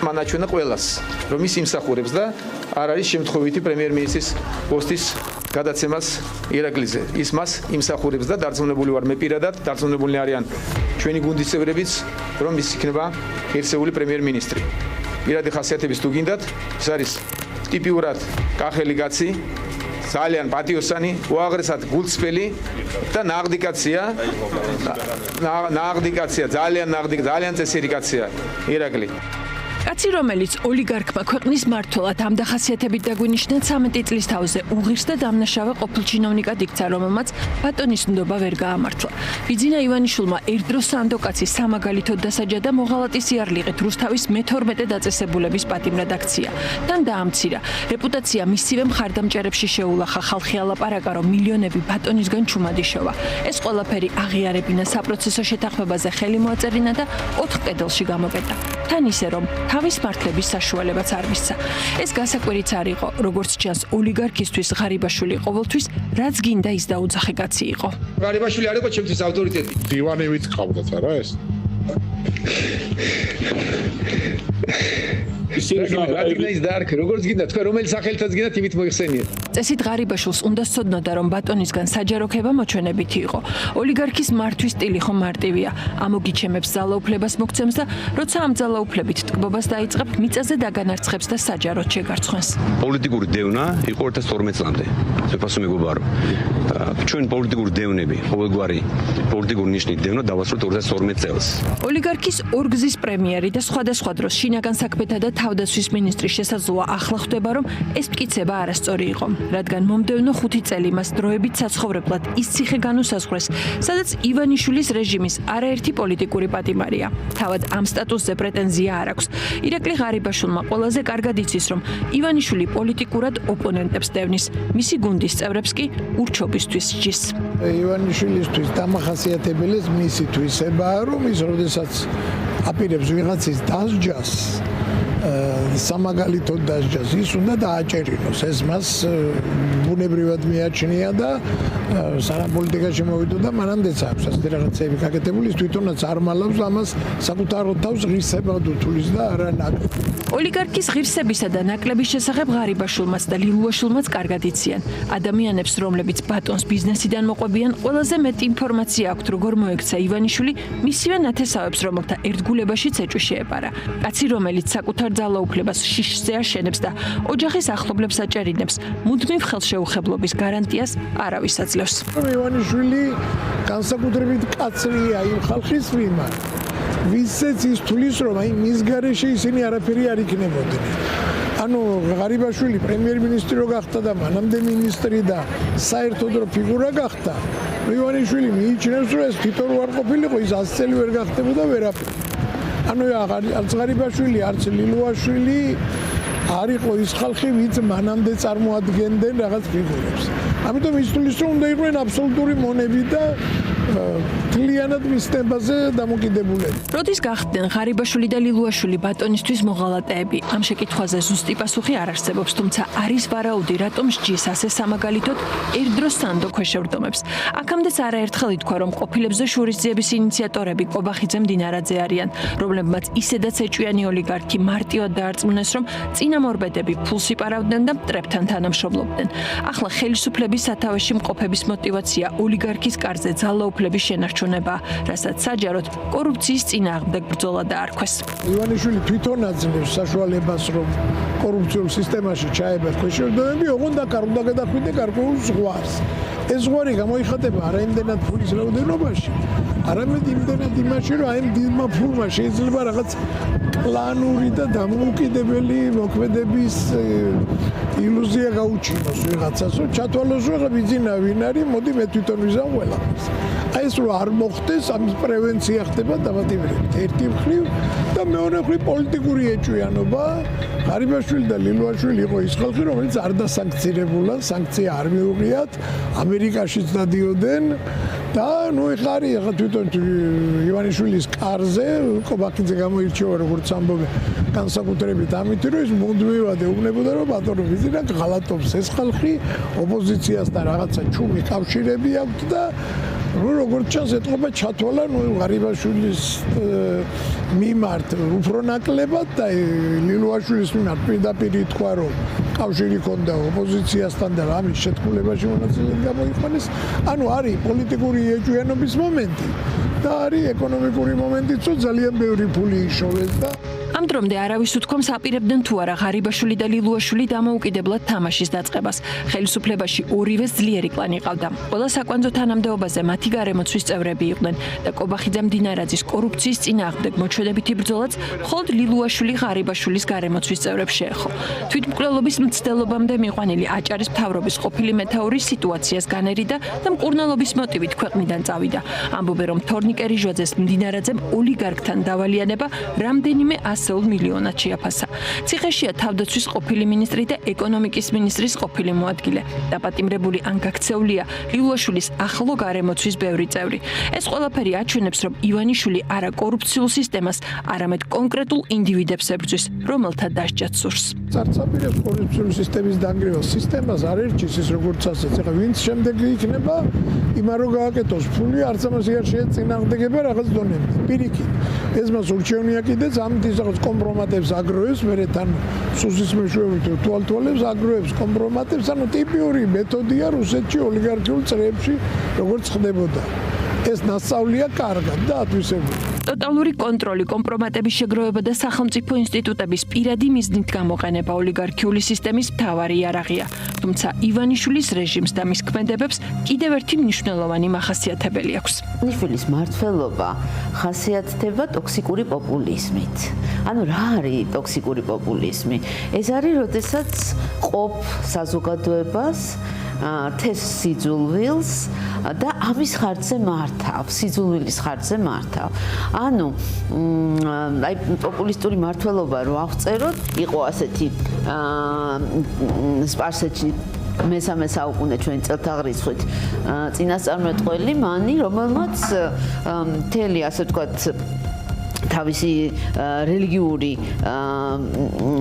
მანაჩვენა ყველას, რომ ის იმსახურებს და არ არის შემთხვევითი პრემიერ-მინისტრის პოსტის გადაცემას ირაკლიზე. ის მას იმსახურებს და დარწმუნებული ვარ მე პირადად, დარწმუნებული არიან ჩვენი გუნდის წევრებიც, რომ ის იქნება ღირსეული პრემიერ-მინისტრი. პირადი ხასიათების თუ გინდათ, ის არის ტიპიურად კახელი კაცი, ძალიან პატიოსანი, უაღრესად გულწრფელი და ნაღდი კაცია. ნაღდი კაცია, ძალიან წესიერი კაცია ირაკლი. კაცი, რომელიც ოლიგარქმა ქვეყნის მმართველად ამ დახასიათებით დაგვინიშნა 13 წლის თავზე უღირს და დამნაშავე ყოფილ ჩინოვნიკად იქცა, რომელმაც ბატონის ნდობა ვერ გაამართლა. ბიძინა ივანიშვილმა ერთდროს სანდოკაცის სამაგალითოდ დასაჯა და მოღალატის იარლიყით რუსთავის მე-12 დაწესებულების პატიმრად აქცია. თან დაამცირა. რეპუტაცია მისივე მხარდამჭერებში შეულახა, ხალხი ალაპარაკა, რომ მილიონები ბატონისგან ჩუმად იშოვა. ეს ყველაფერი აღიარებინა საპროცესო შეთანხმებაზე ხელი მოაწერინა და 4 კედელში გამოკეტა. თან ისე რომ თავის მართლების საშუალებაც არ მისცა. ეს გასაკვირიც არ იყო, როგორც ჩანს, ოლიგარქისთვის ღარიბაშვილი ყოველთვის რაც გინდა ის დაუძახე კაცი იყო. ღარიბაშვილი არ იყო ჩემთვის ავტორიტეტი. დივანივით ყავდათ არა ეს? ის დაარქე, როგორც გინდა, თქვენ რომელი სახელითაც გინდათ, იმით მოიხსენიეთ. წესით ღარიბაშვილს უნდა სცოდნოდა, რომ ბატონისგან საჯაროქება მოჩვენებითი იყო. ოლიგარქის მართვის სტილი ხომ მარტივია. ამოგიჩემებს ძალაუფლებას მოგცემს და როცა ამ ძალაუფლებით ტკბობას დაიწყებ, მიწაზე დაგანარცხებს და საჯაროდ შეგარცხვენს. პოლიტიკური დევნა იყო 2012 წლამდე. შეფასო მეგობარო. ჩვენ პოლიტიკური დევნები, ყოველგვარი პოლიტიკური ნიშნით დევნა დავასრულეთ 2012 წელს. ოლიგარქის ორგზის პრემიერი და სხვადასხვა დროს შინაგან საქმეთა და თავდაცვის მინისტრის შესაძლოა ახლა ხვდება, რომ ეს მტკიცება არასწორი იყო, რადგან მომდევნო 5 წელი მას დროებით საცხოვრებლად ის ციხე განუსაზღვრეს, სადაც ივანიშვილის რეჟიმის არაერთი პოლიტიკური პატიმარია. თავად ამ სტატუსზე პრეტენზია არ აქვს. ირაკლი ღარიბაშვილმა ყველაზე კარგად იცის, რომ ივანიშვილი პოლიტიკურად ოპონენტებს დევნის, მისი გუნდის წევრებს კი ურჩობისთვის სჯის. ივანიშვილისთვის დამახასიათებელია მისი თვისებაა, რომ ის როდესაც აპირებს ვიღაცის დასჯას, სამაგალითოდ დასჯას, ის უნდა დააჭერინოს. ეს მას ბუნებრივად მიაჩნია და სანამ პოლიტიკაში მოვიდოდა, მანამდეც აქვს ასეთი რაღაცები გაკეთებული, თვითონაც არ მალავს ამას საკუთარ თავს ღირსებად უთulis და არა ნაკლებ. ოლიგარქის ღირსებისა და ნაკლების შესახებ ღარიბაშვილმაც და ლილუაშვილმაც კარგად იციან. ადამიანებს, რომლებიც ბატონს ბიზნესიდან მოყვებიან, ყველაზე მეტი ინფორმაცია აქვთ, როგორ მოექცა ივანიშვილი მისივე ნათესავებს, რომელთა ერთგულებაშიც ეჭვი შეეპარა. კაცი, რომელიც საკუთარ ძალაუფლებას შიშზე აშენებს და ოჯახის ახლობლებს აჭერინებს, მუდმივ ხელშეუხებლობის გარანტიას არავის აძლევს. ივანიშვილი განსაკუთრებით კაცრია იმ ხალხის მიმართ, ვისაც ის თulis, რომ აი მის გარეშე ისინი არაფერი არ იქნებოდნენ. ანუ ღარიბაშვილი პრემიერ-მინისტრი რო გახდა და მანამდე მინისტრი და საერთოდ რო ფიგურა გახდა, ივანიშვილი მიიჩნევს, რომ ეს თვითონ არ ყოფილიყო, ის 100 წელი ვერ გახდებოდა ვერაფერი. ანუ არც ღარიბაშვილი, არც ლილუაშვილი არ იყო ის ხალხი, ვინც მანამდე წარმოადგენდნენ რაღაც ფიგურებს. ამიტომ ის თulis, რომ უნდა იყვნენ აბსოლუტური მონები და თლიანად მისნებაზე დამოკიდებულები. როდის გახდნენ ღარიბაშვილი და ლილუაშვილი ბატონისთვის მოღალატეები? ამ შეკითხვაზე ზუსტი პასუხი არ არსებობს, თუმცა არის ვარაუდი, რატომ სჯის ასე სამაგალითოდ ერთდროს სანდო ქვეშევრდომებს. აქამდეც არაერთხელ ითქვა, რომ ყოფილებზე შურისძიების ინიციატორები კობახიძე მდინარაძე არიან, რომლებმაც ისედაც ეჭვიანი ოლიგარქი მარტივად დაარწმუნეს, რომ წინამორბედები ფულს იპარავდნენ და მტრებთან თანამშრომლობდნენ. ახლა ხელისუფლების სათავეში მყოფების мотиваცია ოლიგარქის კარზე ძალაუფლების შენარჩუნება, რასაც საჯაროდ კორუფციის წინააღმდეგ ბრძოლა დაარქვეს. ივანიშვილი თვითონ აძლევს საშუალებას, რომ კორუფციულ სისტემაში ჩაება ქვეშევრდომები, ოღონდ უნდა გადახვიდე გარკვეულ ზღვარს. ეს ზღვარი გამოიხატება არა იმდენად ფულის რაოდენობაში, არამედ იმდენად იმაში, რომ აი დიდმა ფულმა შეიძლება რაღაც კლანური და დამოუკიდებელი მოქმედების ილუზია გაუჩინოს ვიღაცას, რომ ჩათვალოს, რომ ბიძინა ვინ არის, მოდი მე თვითონ ვიზამ ყველაფერს. აი ეს რო არ მოხდეს, ამის პრევენცია ხდება დამატებითად. ერთი მხრივ და მეორე მხრივ პოლიტიკური ეჭვიანობა. ღარიბაშვილი და ლილუაშვილი იყო ის ხალხი, რომელიც არ დასანქცირებულა, სანქცია არ მიუღიათ, ამერიკაშიც დადიოდნენ და ნუ ეხლა არის ახლა თვითონ ივანიშვილის კარზე კობახიძე გამოირჩევა როგორც ამბობენ განსაკუთრებით ამით, რომ ის მუდმივად ეუბნებოდა, რომ ბატონო ბიძინა ღალატობს ეს ხალხი, ოპოზიციასთან რაღაცა ჩუმი კავშირები აქვს და ნუ როგორც ჩანს ეთყობა ჩათვალა ნუ ღარიბაშვილის მიმართ უფრო ნაკლებად და ლილუაშვილის მიმართ პირდაპირ ითქვა რომ კავშირი ჰქონდა ოპოზიციასთან და ამის შეთქმულებაში მონაწილეობა გამოიყვანეს. ანუ არის პოლიტიკური ეჭვიანობის მომენტი და არის ეკონომიკური მომენტიც, რომ ძალიან ბევრი ფული იშოვეს და ამ დრომდე არავის უთქვამს აპირებდნენ თუ არა ღარიბაშვილი და ლილუაშვილი დამოუკიდებლად თამაშის დაწყებას. ხელისუფლებაში ორივეს ძლიერი კლანი ყავდა. ყველა საკვანძო თანამდებობაზე მათი გარემოცვის წევრები იყვნენ და კობახიძე მდინარაძის კორუფციის წინააღმდეგ მოჩვენებითი ბრძოლაც მხოლოდ ლილუაშვილი ღარიბაშვილის გარემოცვის წევრებს შეეხო. თვითმკვლელობის მცდელობამდე მიყვანილი აჭარის მთავრობის ყოფილი მეთაურის სიტუაციას განერიდა და მკურნალობის მოტივით ქვეყნიდან წავიდა. ამბობენ რომ თორნიკე რიჟვაძეს მდინარაძემ ოლიგარქთან დავალიანება რამდენიმე 100 მილიონად შეაფასა. ციხეშია თავდაცვის ყოფილი მინისტრი და ეკონომიკის მინისტრის ყოფილი მოადგილე. დაპატიმრებული ან გაქცეულია ლილუაშვილის ახლო გარემოცვის ბევრი წევრი. ეს ყველაფერი აჩვენებს, რომ ივანიშვილი არა კორუფციულ სისტემას, არამედ კონკრეტულ ინდივიდებს ებრძვის, რომელთა დასჯაც სურს. წარწაპირებს კორუფციული სისტემის დანგრევას სისტემას არ ერჩის ის როგორც ასეც. ეხლა ვინც შემდეგ იქნება, იმან რო გააკეთოს ფული, არც ამას არ შეეწინააღმდეგება რაღაც დონემდე. პირიქით, ეს მას ურჩევნია კიდეც ამით რაღაც კომპრომატებს აგროვებს, მერე თან სუსის მეშვეობით თვალთვალებს აგროვებს კომპრომატებს, ანუ ტიპიური მეთოდია რუსეთში ოლიგარქიულ წრეებში როგორც ხდებოდა. ეს ნასწავლია კარგად და ათვისებული. ტოტალური კონტროლი, კომპრომატების შეგროვება და სახელმწიფო ინსტიტუტების პირადი მიზნით გამოყენება ოლიგარქიული სისტემის მთავარი იარაღია. თუმცა ივანიშვილის რეჟიმს და მის ქმედებებს კიდევ ერთი მნიშვნელოვანი მახასიათებელი აქვს. ივანიშვილის მმართველობა ხასიათდება ტოქსიკური პოპულიზმით. ანუ რა არის ტოქსიკური პოპულიზმი? ეს არის, როდესაც ყოფ საზოგადოებას თეს სიძულვილს და ამის ხარჯზე მართავ, სიძულვილის ხარჯზე მართავ. ანუ აი პოპულისტური მმართველობა რო ავწეროთ, იყო ასეთი სპარსეთში მესამე საუკუნე ჩვენი წელთაღრიცხვით წინასწარმეტყველი მანი, რომელმაც მთელი ასე ვთქვათ თავისი რელიგიური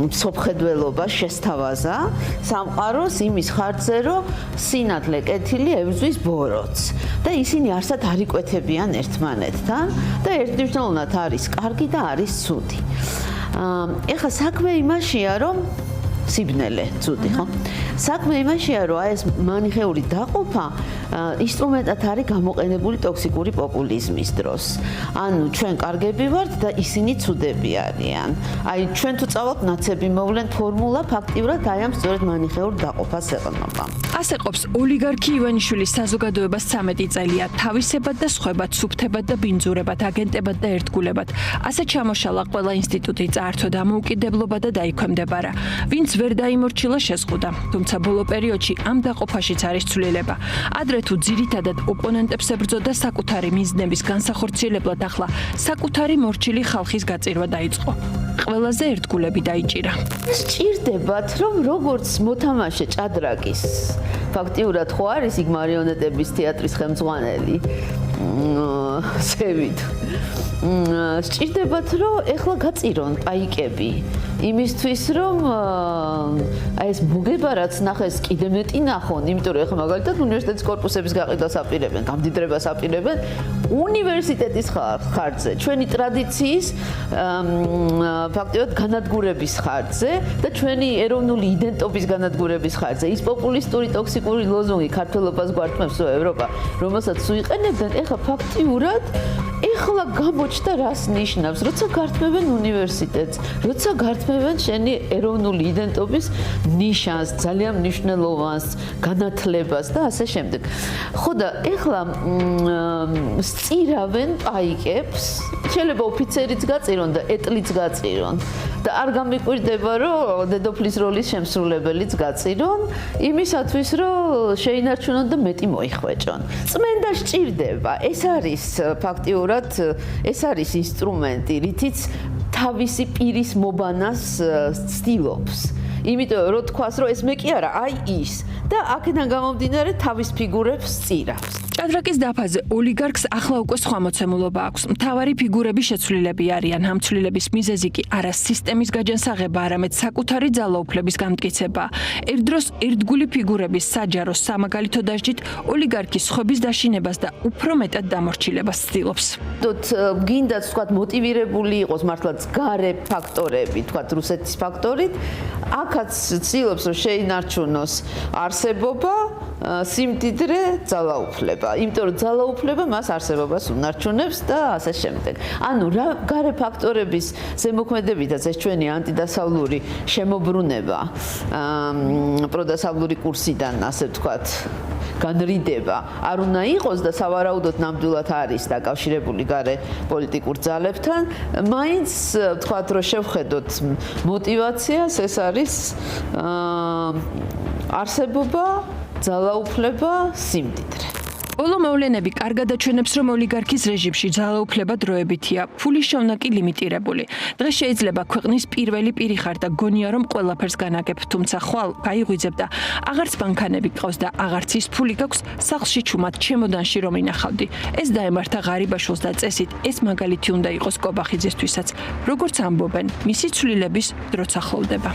სოფხედველობა შესთავაზა სამყაროს იმის ხარჯზე, რომ სინათლე კეთილი ებრძვის ბოროტს და ისინი არსად არ იკვეთებიან ერთმანეთთან და ერთნიშნულად არის კარგი და არის ცუდი. ეხლა საქმე იმაშია, რომ სიბნელე ცუდი, ხო? საქმე იმაშია, რომ აი ეს მანიხეული დაყოფა ინსტრუმენტად არის გამოყენებული ტოქსიკური პოპულიზმის დროს. ანუ ჩვენ კარგები ვართ და ისინი ცუდები არიან. აი ჩვენ თუ წავალთ ნაცები მოვლენ ფორმულა ფაქტიურად აი ამ სწორედ მანიხეურ დაყოფას ეყრდნობა. ასე ყოფს ოლიგარქი ივანიშვილის საზოგადოებას 13 წელია თავისებად და სხვებად, სუფთებად და ბინძურებად, აგენტებად და ერთგულებად. ასე ჩამოშალა ყველა ინსტიტუტი, წაართვა დამოუკიდებლობა და დაიქვემდებარა. ვინც ვერ დაიმორჩილა შეზღუდა. თუმცა ბოლო პერიოდში ამ დაყოფაშიც არის ცვლილება. ადრე თუ ძირითადად ოპონენტებს ებრძოდა საკუთარი მიზნების განსახორციელებლად, ახლა საკუთარი მორჩილი ხალხის გაწირვა დაიწყო. ყველაზე ერთგულები დაიჭირა. სჭირდებათ, რომ როგორც მოთამაშე ჭადრაკის ფაქტიურად ხო არის იქ მარიონეტების თეატრის ხელმძღვანელი სევით. სჭირდებათ, რომ ეხლა გაწირონ პაიკები იმისთვის, რომ აი ეს მოგება რაც ნახეს კიდე მეტი ნახონ, იმიტომ რომ ეხლა მაგალითად უნივერსიტეტის კორპუსების გაყიდვას აპირებენ, გამდიდრებას აპირებენ უნივერსიტეტის ხარჯზე, ჩვენი ტრადიციის ფაქტიურად განადგურების ხარჯზე და ჩვენი ეროვნული იდენტობის განადგურების ხარჯზე. ის პოპულისტური ტოქსიკური ლოზუნგი ქართველობას გვართმევს ევროპა, რომელსაც უიყენებდნენ, ეხლა ფაქტიურად ეხლა გამოჩნდა რას ნიშნავს, როცა გართმევენ უნივერსიტეტს, როცა გართმევენ შენი ეროვნული იდენტობის ნიშანს, ძალიან მნიშვნელოვანს, განათლებას და ასე შემდეგ. ხო და ეხლა სწირავენ პაიკებს, შეიძლება ოფიცერიც გაწირონ და ეტლიც გაწირონ და არ გამიკვირდება, რომ დედოფლის როლის შემსრულებელიც გაწირონ, იმისათვის, რომ შეინარჩუნონ და მეტი მოიხვეჭონ. წმენდა სჭირდება, ეს არის ფაქტიურად, ეს არის ინსტრუმენტი, რითიც თავისი პირის მობანას ცდილობს. იმიტომ რომ თქვას რომ ეს მე კი არა, აი ის და აქედან გამომდინარე თავის ფიგურებს სწირავს. ჭადრაკის დაფაზე ოლიგარქს ახლა უკვე სხვა მოცემულობა აქვს. მთავარი ფიგურები შეცვლილები არიან. ამ ცვლილების მიზეზი კი არა სისტემის გაჯანსაღება, არამედ საკუთარი ძალაუფლების გამტკიცება. ერთდროს ერთგული ფიგურების საჯარო სამაგალითო დასჯით ოლიგარქის ხობის დაშინებას და უფრო მეტად დამორჩილებას ცდილობს. გინდათ თქვათ მოტივირებული იყოს მართლაც გარე ფაქტორები, თქვათ რუსეთის ფაქტორით, აქაც ცდილობს რომ შეინარჩუნოს არსებობა, სიმდიდრე, ძალაუფლება. იმიტომ რომ ძალაუფლება მას არსებობას უნარჩუნებს და ასე შემდეგ. ანუ რა გარე ფაქტორების ზემოქმედებითაც ეს ჩვენი ანტიდასავლური შემოbrunება, პროდასავლური კურსიდან, ასე ვთქვათ, განრიდება არ უნდა იყოს და სავარაუდოდ ნამდვილად არის დაკავშირებული გარე პოლიტიკურ ძალებთან, მაინც ვთქვათ რომ შევხედოთ მოტივაციას, ეს არის არსებობა, ძალაუფლება, სიმდიდრე. ბოლო მოვლენები კარგად აჩვენებს, რომ ოლიგარქის რეჟიმში ძალაუფლება დროებითია, ფულის შოვნა კი ლიმიტირებული. დღეს შეიძლება ქვეყნის პირველი პირი ხარ და გონია, რომ ყველაფერს განაგებ, თუმცა ხვალ გაიღვიძებ და აღარც ბანკანები გყავს და აღარც ის ფული გაქვს სახლში ჩუმად ჩემოდანში რომ ინახავდი. ეს დაემართა ღარიბაშვილს და წესით ეს მაგალითი უნდა იყოს კობახიძისთვისაც. როგორც ამბობენ, მისი ცვლილების დროც ახლოვდება.